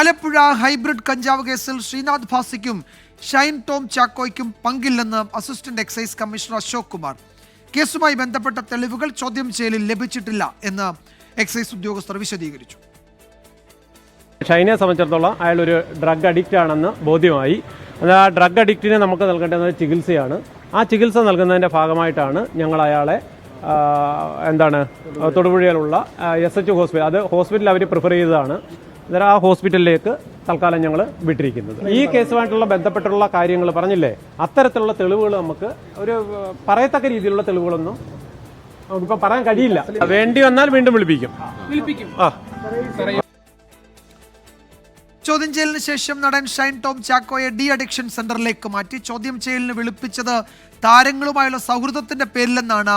Alappuzha hybrid കഞ്ചാവ് കേസിൽ ശ്രീനാഥ് ഭാസിക്കും ഷൈൻ ടോം ചാക്കോയ്ക്കും പങ്കില്ലെന്ന് assistant excise commissioner Ashok Kumar. കേസുമായി ബന്ധപ്പെട്ട തെളിവുകൾ ചോദ്യം ചെയ്യലിൽ ലഭിച്ചിട്ടില്ല എന്ന് എക്സൈസ് ഉദ്യോഗസ്ഥർ വിശദീകരിച്ചു. ഷൈനെ സംബന്ധിച്ചിടത്തോളം അയാൾ ഒരു ഡ്രഗ് അഡിക്റ്റ് ആണെന്ന് ബോധ്യമായി. ആ ഡ്രഗ് അഡിക്റ്റിനെ നമുക്ക് നൽകേണ്ടത് ചികിത്സയാണ്. ആ ചികിത്സ നൽകുന്നതിൻ്റെ ഭാഗമായിട്ടാണ് ഞങ്ങൾ അയാളെ തൊടുപുഴയിലുള്ള SH ഹോസ്പിറ്റൽ, അത് ഹോസ്പിറ്റൽ അവർ പ്രിഫർ ചെയ്തതാണ്. അന്നേരം ആ ഹോസ്പിറ്റലിലേക്ക് തൽക്കാലം ഞങ്ങൾ വിട്ടിരിക്കുന്നത്. ഈ കേസുമായിട്ടുള്ള ബന്ധപ്പെട്ടുള്ള കാര്യങ്ങൾ പറഞ്ഞില്ലേ, അത്തരത്തിലുള്ള തെളിവുകൾ നമുക്ക് ഒരു പറയത്തക്ക രീതിയിലുള്ള തെളിവുകളൊന്നും നമുക്കിപ്പോൾ പറയാൻ കഴിയില്ല. വേണ്ടി വന്നാൽ വീണ്ടും വിളിപ്പിക്കും. ചോദ്യം ചെയ്യലിന് ശേഷം നടൻ ഷൈൻ ടോം ചാക്കോയെ ഡി അഡിക്ഷൻ സെന്ററിലേക്ക് മാറ്റി. ചോദ്യം ചെയ്യലിന് വിളിപ്പിച്ചത് താരങ്ങളുമായുള്ള സൗഹൃദത്തിന്റെ പേരിലെന്നാണ്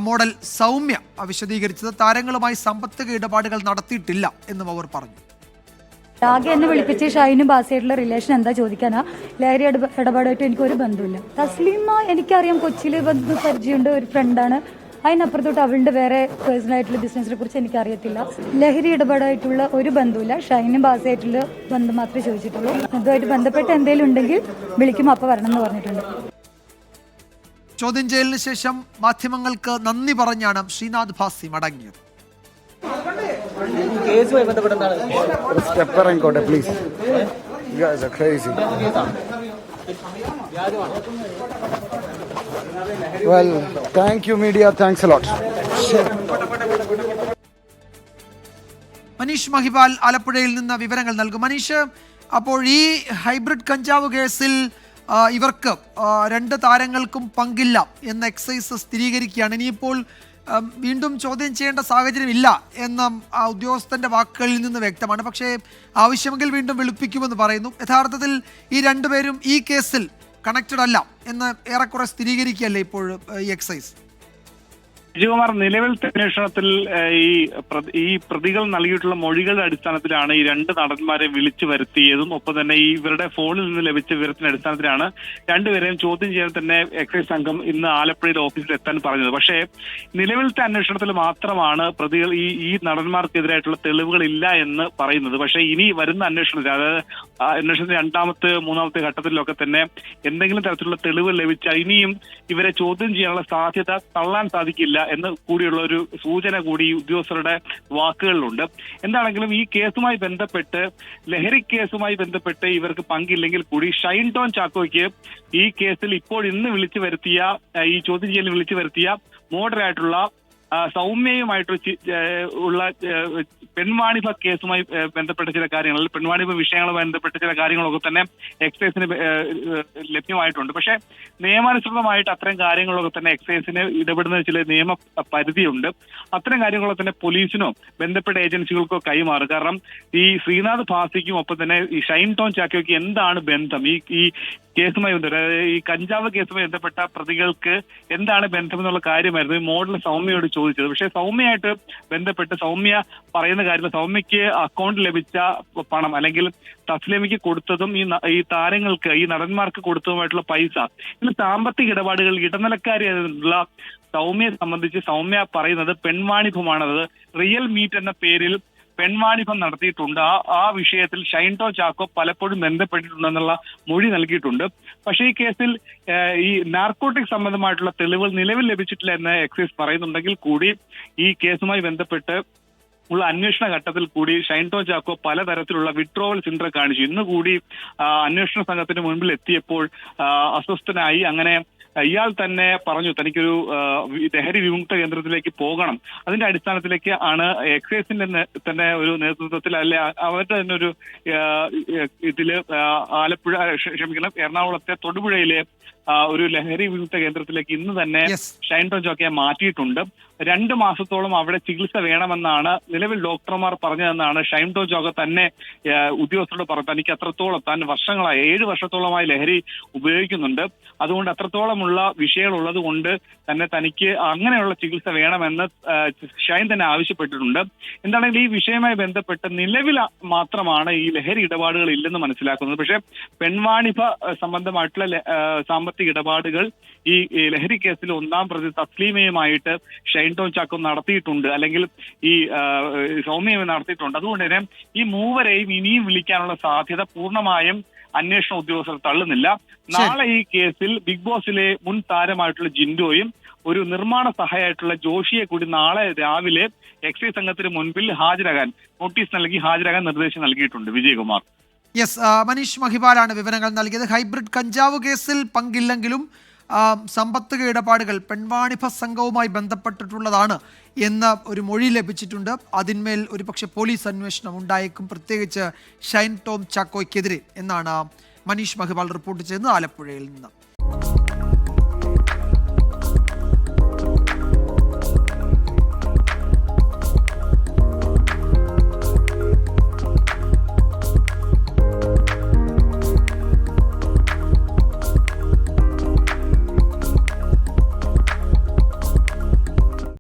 മോഡൽ സൗമ്യ വിശദീകരിച്ചത്. താരങ്ങളുമായി സാമ്പത്തിക ഇടപാടുകൾ നടത്തിയിട്ടില്ല എന്നും അവർ പറഞ്ഞു. ആകെ എന്നെ വിളിപ്പിച്ച് ഷൈനും ബാസിയായിട്ടുള്ള റിലേഷൻ എന്താ ചോദിക്കാനാ? ലഹരി ഇടപാടായിട്ട് എനിക്ക് ഒരു ബന്ധമില്ല. തസ്ലീമ എനിക്കറിയാം, കൊച്ചിയിൽ പരിചയമുണ്ട്, ഒരു ഫ്രണ്ടാണ്. അതിനപ്പുറത്തോട്ട് അവളുടെ വേറെ പേഴ്സണൽ ആയിട്ടുള്ള ബിസിനസിനെ കുറിച്ച് എനിക്ക് അറിയത്തില്ല. ലഹരി ഇടപാടായിട്ടുള്ള ഒരു ബന്ധമില്ല. ഷൈനും ബാസിയായിട്ടുള്ള ബന്ധം മാത്രമേ ചോദിച്ചിട്ടുള്ളൂ. അതുമായിട്ട് ബന്ധപ്പെട്ട് എന്തെങ്കിലും ഉണ്ടെങ്കിൽ വിളിക്കും, അപ്പോൾ വരണം എന്ന് പറഞ്ഞിട്ടുണ്ട്. ചോദ്യം ചെയ്യലിന് ശേഷം മാധ്യമങ്ങൾക്ക് നന്ദി പറഞ്ഞാണ് ശ്രീനാഥ് ഭാസി മടങ്ങിയത്. Well, thank you media, thanks a lot. Manish Mahipal ആലപ്പുഴയിൽ നിന്ന് വിവരങ്ങൾ നൽകും. മനീഷ്, അപ്പോൾ ഈ ഹൈബ്രിഡ് കഞ്ചാവ് കേസിൽ ഇവർക്ക് രണ്ട് താരങ്ങൾക്കും പങ്കില്ല എന്ന് എക്സൈസ് സ്ഥിരീകരിക്കുകയാണ്. ഇനിയിപ്പോൾ വീണ്ടും ചോദ്യം ചെയ്യേണ്ട സാഹചര്യമില്ല എന്ന ഉദ്യോഗസ്ഥന്റെ വാക്കുകളിൽ നിന്ന് വ്യക്തമാണ്. പക്ഷേ ആവശ്യമെങ്കിൽ വീണ്ടും വിളിപ്പിക്കുമെന്ന് പറയുന്നു. യഥാർത്ഥത്തിൽ ഈ രണ്ടുപേരും ഈ കേസിൽ കണക്റ്റഡ് അല്ല എന്ന് ഏറെക്കുറെ സ്ഥിരീകരിക്കുകയല്ലേ ഇപ്പോൾ ഈ എക്സൈസ്? വിജയകുമാർ, നിലവിലത്തെ അന്വേഷണത്തിൽ ഈ പ്രതികൾ നൽകിയിട്ടുള്ള മൊഴികളുടെ അടിസ്ഥാനത്തിലാണ് ഈ രണ്ട് നടന്മാരെ വിളിച്ചു വരുത്തിയതും ഒപ്പം തന്നെ ഇവരുടെ ഫോണിൽ നിന്ന് ലഭിച്ച വിവരത്തിന്റെ അടിസ്ഥാനത്തിലാണ് രണ്ടുപേരെയും ചോദ്യം ചെയ്യാൻ തന്നെ എക്സൈസ് സംഘം ഇന്ന് ആലപ്പുഴയുടെ ഓഫീസിൽ എത്താൻ പറഞ്ഞത്. പക്ഷേ നിലവിലത്തെ അന്വേഷണത്തിൽ മാത്രമാണ് പ്രതികൾ ഈ നടന്മാർക്കെതിരായിട്ടുള്ള തെളിവുകൾ ഇല്ല എന്ന് പറയുന്നത്. പക്ഷേ ഇനി വരുന്ന അന്വേഷണത്തിൽ, അതായത് അന്വേഷണത്തിന്റെ രണ്ടാമത്തെ മൂന്നാമത്തെ ഘട്ടത്തിലൊക്കെ തന്നെ എന്തെങ്കിലും തരത്തിലുള്ള തെളിവുകൾ ലഭിച്ചാൽ ഇനിയും ഇവരെ ചോദ്യം ചെയ്യാനുള്ള സാധ്യത തള്ളാൻ സാധിക്കില്ല എന്ന് കൂടിയുള്ള ഒരു സൂചന കൂടി ഉദ്യോഗസ്ഥരുടെ വാക്കുകളിലുണ്ട്. എന്താണെങ്കിലും ഈ കേസുമായി ബന്ധപ്പെട്ട്, ലഹരി കേസുമായി ബന്ധപ്പെട്ട് ഇവർക്ക് പങ്കില്ലെങ്കിൽ കൂടി ഷൈൻ ടോം ചാക്കോയ്ക്ക് ഈ കേസിൽ ഇന്ന് വിളിച്ചു വരുത്തിയ, ഈ ചോദ്യം ചെയ്യലിൽ വിളിച്ചു വരുത്തിയ മോഡലായിട്ടുള്ള സൗമ്യയുമായിട്ടുള്ള പെൺവാണിഭ കേസുമായി ബന്ധപ്പെട്ട ചില കാര്യങ്ങൾ, പെൺവാണിഭ വിഷയങ്ങളുമായി ബന്ധപ്പെട്ട ചില കാര്യങ്ങളൊക്കെ തന്നെ എക്സൈസിന് ലഭ്യമായിട്ടുണ്ട്. പക്ഷേ നിയമാനുസൃതമായിട്ട് അത്തരം കാര്യങ്ങളൊക്കെ തന്നെ എക്സൈസിന് ഇടപെടുന്ന ചില നിയമ പരിധിയുണ്ട്. അത്തരം കാര്യങ്ങളൊക്കെ തന്നെ പോലീസിനോ ബന്ധപ്പെട്ട ഏജൻസികൾക്കോ കൈമാറും. കാരണം ഈ ശ്രീനാഥ് ഭാസിക്കും ഒപ്പം തന്നെ ഈ ഷൈൻ ടോം ചാക്കോയ്ക്ക് എന്താണ് ബന്ധം, ഈ കേസുമായി ബന്ധപ്പെട്ട, ഈ കഞ്ചാവ് കേസുമായി ബന്ധപ്പെട്ട പ്രതികൾക്ക് എന്താണ് ബന്ധം എന്നുള്ള കാര്യമായിരുന്നു ഈ മോഡൽ സൗമ്യയോട് ചോദിച്ചത്. പക്ഷേ സൗമ്യയായിട്ട് ബന്ധപ്പെട്ട് സൗമ്യ പറയുന്ന കാര്യത്തിൽ സൗമ്യയ്ക്ക് അക്കൗണ്ടിൽ ലഭിച്ച പണം അല്ലെങ്കിൽ തസ്ലീമയ്ക്ക് കൊടുത്തതും ഈ താരങ്ങൾക്ക്, ഈ നടന്മാർക്ക് കൊടുത്തതുമായിട്ടുള്ള പൈസ, ഇതിൽ സാമ്പത്തിക ഇടപാടുകൾ ഇടനിലക്കാരിയായിട്ടുള്ള സൗമ്യയെ സംബന്ധിച്ച് സൗമ്യ പറയുന്നത് പെൺവാണിഭമാണത്. റിയൽ മീറ്റ് എന്ന പേരിൽ പെൺവാണിഭം നടത്തിയിട്ടുണ്ട്. ആ വിഷയത്തിൽ ഷൈൻ ടോം ചാക്കോ പലപ്പോഴും ബന്ധപ്പെട്ടിട്ടുണ്ടെന്നുള്ള മൊഴി നൽകിയിട്ടുണ്ട്. പക്ഷേ ഈ കേസിൽ ഈ നാർക്കോട്ടിക് സംബന്ധമായിട്ടുള്ള തെളിവുകൾ നിലവിൽ ലഭിച്ചിട്ടില്ല എന്ന് എക്സൈസ് പറയുന്നുണ്ടെങ്കിൽ കൂടി ഈ കേസുമായി ബന്ധപ്പെട്ട് ഉള്ള അന്വേഷണ ഘട്ടത്തിൽ കൂടി ഷൈൻ ടോം ചാക്കോ പലതരത്തിലുള്ള വിഡ്രോവൽ സിൻഡ്രം കാണിച്ചു. ഇന്ന് കൂടി അന്വേഷണ സംഘത്തിന് മുൻപിൽ എത്തിയപ്പോൾ അസ്വസ്ഥനായി. അങ്ങനെ ഇയാൾ തന്നെ പറഞ്ഞു തനിക്കൊരു ലഹരി വിമുക്ത കേന്ദ്രത്തിലേക്ക് പോകണം. അതിന്റെ അടിസ്ഥാനത്തിലേക്ക് ആണ് എക്സൈസിന്റെ തന്നെ ഒരു നേതൃത്വത്തിൽ, അല്ലെ അവരുടെ തന്നെ ഒരു ഇതില് എറണാകുളത്തെ തൊടുപുഴയിലെ ഒരു ലഹരി വിമുക്ത കേന്ദ്രത്തിലേക്ക് ഇന്ന് തന്നെ ഷൈൻ ടോം ചാക്കോയെ മാറ്റിയിട്ടുണ്ട്. 2 മാസത്തോളം അവിടെ ചികിത്സ വേണമെന്നാണ് നിലവിൽ ഡോക്ടർമാർ പറഞ്ഞതെന്നാണ് ഷൈൻ ടോം ചാക്കോ തന്നെ ഉദ്യോഗസ്ഥരോട് പറഞ്ഞു. തനിക്ക് അത്രത്തോളം, താൻ വർഷങ്ങളായി 7 വർഷത്തോളമായി ലഹരി ഉപയോഗിക്കുന്നുണ്ട്, അതുകൊണ്ട് അത്രത്തോളമുള്ള വിഷയങ്ങളുള്ളത് കൊണ്ട് തന്നെ തനിക്ക് അങ്ങനെയുള്ള ചികിത്സ വേണമെന്ന് ഷൈൻ തന്നെ ആവശ്യപ്പെട്ടിട്ടുണ്ട്. എന്താണെങ്കിൽ ഈ വിഷയവുമായി ബന്ധപ്പെട്ട് നിലവിൽ മാത്രമാണ് ഈ ലഹരി ഇടപാടുകൾ ഇല്ലെന്ന് മനസ്സിലാക്കുന്നത്. പക്ഷേ പെൺവാണിഭ സംബന്ധമായിട്ടുള്ള സാമ്പത്തിക ഇടപാടുകൾ ഈ ലഹരി കേസിൽ ഒന്നാം പ്രതി തസ്ലീമയുമായിട്ട് ഷൈൻ ടോം ചാക്കോ നടത്തിയിട്ടുണ്ട്, അല്ലെങ്കിൽ ഈ സൗമ്യയും നടത്തിയിട്ടുണ്ട്. അതുകൊണ്ട് തന്നെ ഈ മൂവരെയും ഇനിയും വിളിക്കാനുള്ള സാധ്യത പൂർണ്ണമായും അന്വേഷണ ഉദ്യോഗസ്ഥർ തള്ളുന്നില്ല. നാളെ ഈ കേസിൽ ബിഗ് ബോസിലെ മുൻ താരമായിട്ടുള്ള ജിൻഡോയും ഒരു നിർമ്മാണ സഹായമായിട്ടുള്ള ജോഷിയെ കൂടി നാളെ രാവിലെ എക്സൈസ് സംഘത്തിന് മുൻപിൽ ഹാജരാകാൻ നോട്ടീസ് നൽകി ഹാജരാകാൻ നിർദ്ദേശം നൽകിയിട്ടുണ്ട്. വിജയകുമാർ. യെസ്, മനീഷ് മഹിപാലാണ് വിവരങ്ങൾ നൽകിയത്. ഹൈബ്രിഡ് കഞ്ചാവ് കേസിൽ പങ്കില്ലെങ്കിലും സാമ്പത്തിക ഇടപാടുകൾ പെൺവാണിഭ സംഘവുമായി ബന്ധപ്പെട്ടിട്ടുള്ളതാണ് എന്ന ഒരു മൊഴി ലഭിച്ചിട്ടുണ്ട്. അതിന്മേൽ ഒരുപക്ഷെ പോലീസ് അന്വേഷണം ഉണ്ടായേക്കും, പ്രത്യേകിച്ച് ഷൈൻ ടോം ചാക്കോയ്ക്കെതിരെ എന്നാണ് മനീഷ് മഹിപാൽ റിപ്പോർട്ട് ചെയ്യുന്നത് ആലപ്പുഴയിൽ നിന്ന്.